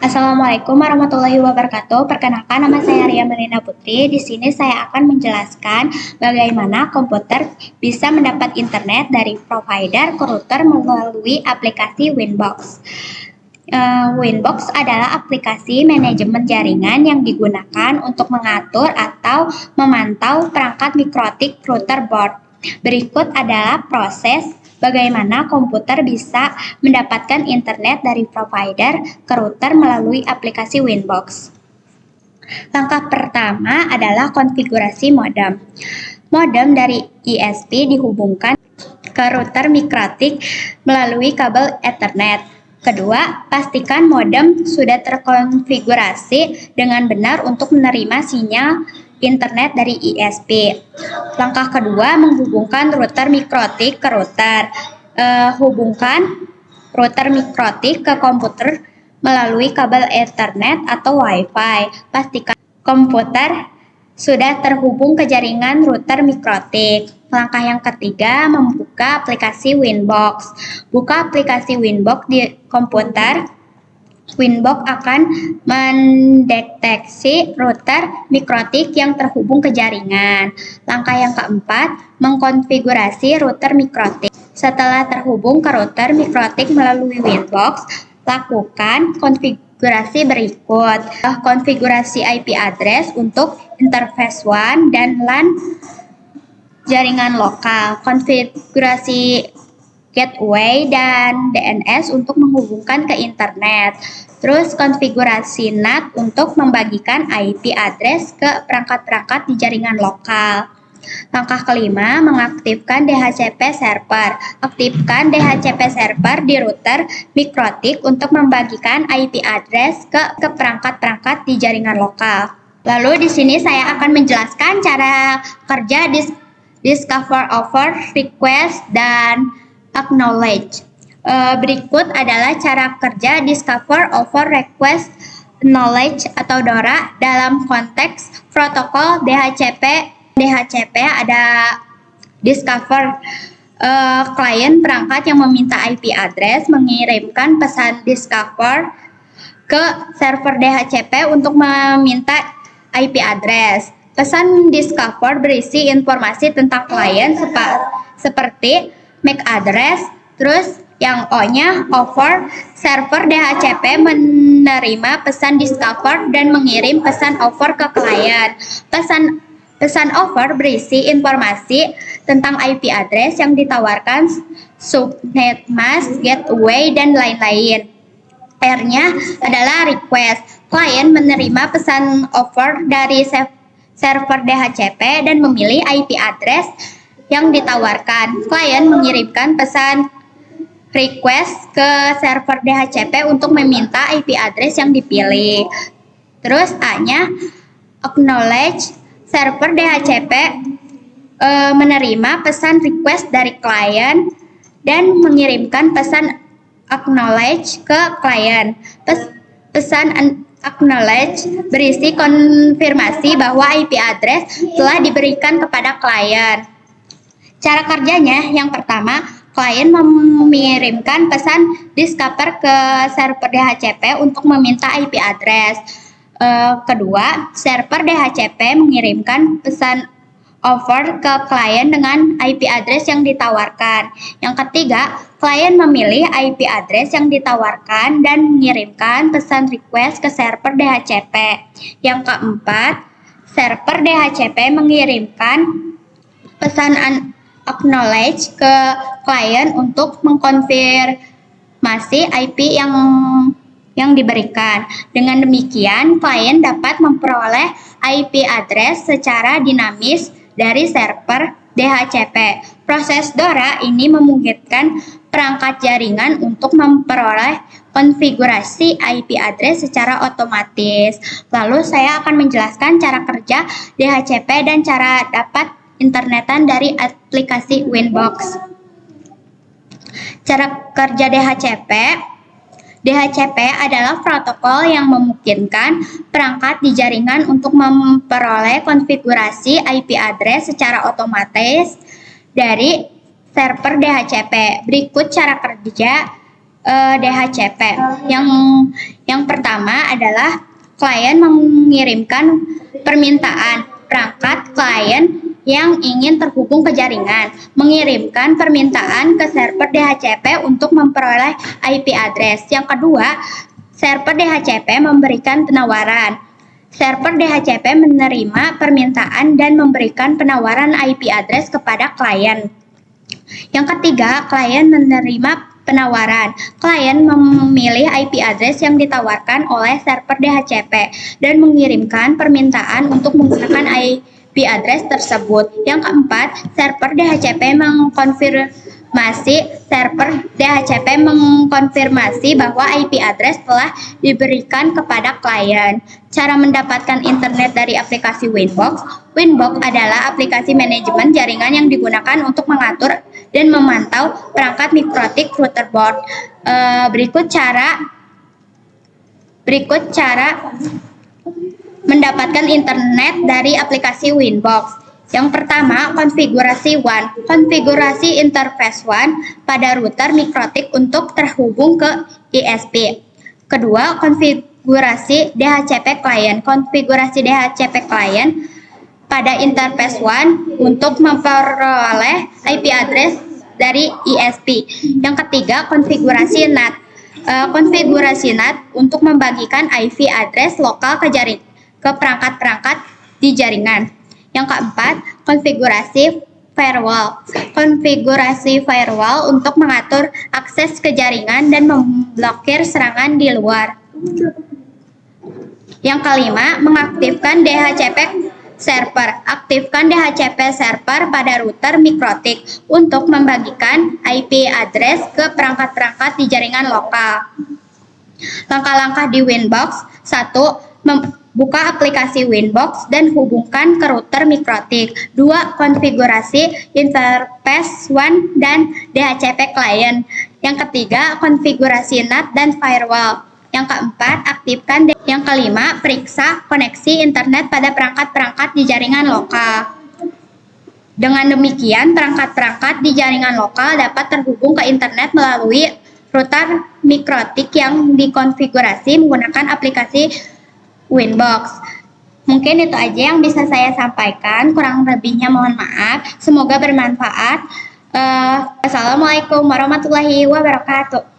Assalamualaikum warahmatullahi wabarakatuh. Perkenalkan, nama saya Ria Melina Putri. Di sini saya akan menjelaskan bagaimana komputer bisa mendapat internet dari provider ke router melalui aplikasi Winbox. Winbox adalah aplikasi manajemen jaringan yang digunakan untuk mengatur atau memantau perangkat mikrotik router board. Berikut adalah proses bagaimana komputer bisa mendapatkan internet dari provider ke router melalui aplikasi Winbox. Langkah pertama adalah konfigurasi modem. Modem dari ISP dihubungkan ke router mikrotik melalui kabel Ethernet. Kedua, pastikan modem sudah terkonfigurasi dengan benar untuk menerima sinyal internet dari ISP. Langkah kedua, menghubungkan router mikrotik ke router. Hubungkan router mikrotik ke komputer melalui kabel Ethernet atau Wi-Fi. Pastikan komputer sudah terhubung ke jaringan router mikrotik. Langkah yang ketiga, membuka aplikasi Winbox. Buka aplikasi Winbox di komputer. Winbox akan mendeteksi router mikrotik yang terhubung ke jaringan. Langkah yang keempat, mengkonfigurasi router mikrotik. Setelah terhubung ke router mikrotik melalui Winbox, lakukan konfigurasi berikut. Konfigurasi IP address untuk interface WAN dan LAN jaringan lokal, konfigurasi gateway dan DNS untuk menghubungkan ke internet. Terus konfigurasi NAT untuk membagikan IP address ke perangkat-perangkat di jaringan lokal. Langkah kelima, mengaktifkan DHCP server. Aktifkan DHCP server di router mikrotik untuk membagikan IP address ke perangkat-perangkat di jaringan lokal. Lalu di sini saya akan menjelaskan cara kerja discover, offer, request, dan acknowledge. Berikut adalah cara kerja discover, offer, request, acknowledge atau DORA dalam konteks protokol DHCP. DHCP ada discover, klien perangkat yang meminta IP address mengirimkan pesan discover ke server DHCP untuk meminta IP address. Pesan discover berisi informasi tentang klien seperti MAC address, terus yang O-nya offer. Server DHCP menerima pesan discover dan mengirim pesan offer ke klien. Pesan offer berisi informasi tentang IP address yang ditawarkan, subnet mask, gateway, dan lain-lain. R-nya adalah request. Klien menerima pesan offer dari server DHCP dan memilih IP address yang ditawarkan. Klien mengirimkan pesan request ke server DHCP untuk meminta IP address yang dipilih. Terus A-nya acknowledge. Server DHCP menerima pesan request dari klien dan mengirimkan pesan acknowledge ke klien. Pesan acknowledge berisi konfirmasi bahwa IP address telah diberikan kepada klien. Cara kerjanya, yang pertama, klien mengirimkan pesan discover ke server DHCP untuk meminta IP address. Kedua, server DHCP mengirimkan pesan offer ke klien dengan IP address yang ditawarkan. Yang ketiga, klien memilih IP address yang ditawarkan dan mengirimkan pesan request ke server DHCP. Yang keempat, server DHCP mengirimkan pesan acknowledge ke klien untuk mengkonfirmasi IP yang diberikan. Dengan demikian, klien dapat memperoleh IP address secara dinamis dari server DHCP. Proses DORA ini memungkinkan perangkat jaringan untuk memperoleh konfigurasi IP address secara otomatis. Lalu saya akan menjelaskan cara kerja DHCP dan cara dapat internetan dari aplikasi Winbox. Cara kerja DHCP DHCP adalah protokol yang memungkinkan perangkat di jaringan untuk memperoleh konfigurasi IP address secara otomatis dari server DHCP. Berikut cara kerja DHCP. Yang pertama adalah klien mengirimkan permintaan. Perangkat klien yang ingin terhubung ke jaringan mengirimkan permintaan ke server DHCP untuk memperoleh IP address. Yang kedua, server DHCP memberikan penawaran. Server DHCP menerima permintaan dan memberikan penawaran IP address kepada klien. Yang ketiga, klien menerima penawaran. Klien memilih IP address yang ditawarkan oleh server DHCP dan mengirimkan permintaan untuk menggunakan IP address tersebut. Yang keempat, server DHCP mengkonfirmasi bahwa IP address telah diberikan kepada klien. Cara mendapatkan internet dari aplikasi Winbox. Winbox adalah aplikasi manajemen jaringan yang digunakan untuk mengatur dan memantau perangkat mikrotik router board. Berikut cara mendapatkan internet dari aplikasi Winbox. Yang pertama, konfigurasi WAN. Konfigurasi interface WAN pada router mikrotik untuk terhubung ke ISP. Kedua, konfigurasi DHCP client. Konfigurasi DHCP client pada interface WAN untuk memperoleh IP address dari ISP. Yang ketiga, konfigurasi NAT. Konfigurasi NAT untuk membagikan IP address lokal ke perangkat-perangkat di jaringan. Yang keempat, konfigurasi firewall. Konfigurasi firewall untuk mengatur akses ke jaringan dan memblokir serangan di luar. Yang kelima, mengaktifkan DHCP server. Aktifkan DHCP server pada router mikrotik untuk membagikan IP address ke perangkat-perangkat di jaringan lokal. Langkah-langkah di Winbox. 1. Buka aplikasi Winbox dan hubungkan ke router mikrotik. 2. Konfigurasi interface WAN dan DHCP client. Yang ketiga, konfigurasi NAT dan firewall. Yang keempat, aktifkan. Yang kelima, periksa koneksi internet pada perangkat-perangkat di jaringan lokal. Dengan demikian, perangkat-perangkat di jaringan lokal dapat terhubung ke internet melalui router mikrotik yang dikonfigurasi menggunakan aplikasi Winbox. Mungkin itu aja yang bisa saya sampaikan, kurang lebihnya mohon maaf. Semoga bermanfaat. Assalamualaikum warahmatullahi wabarakatuh.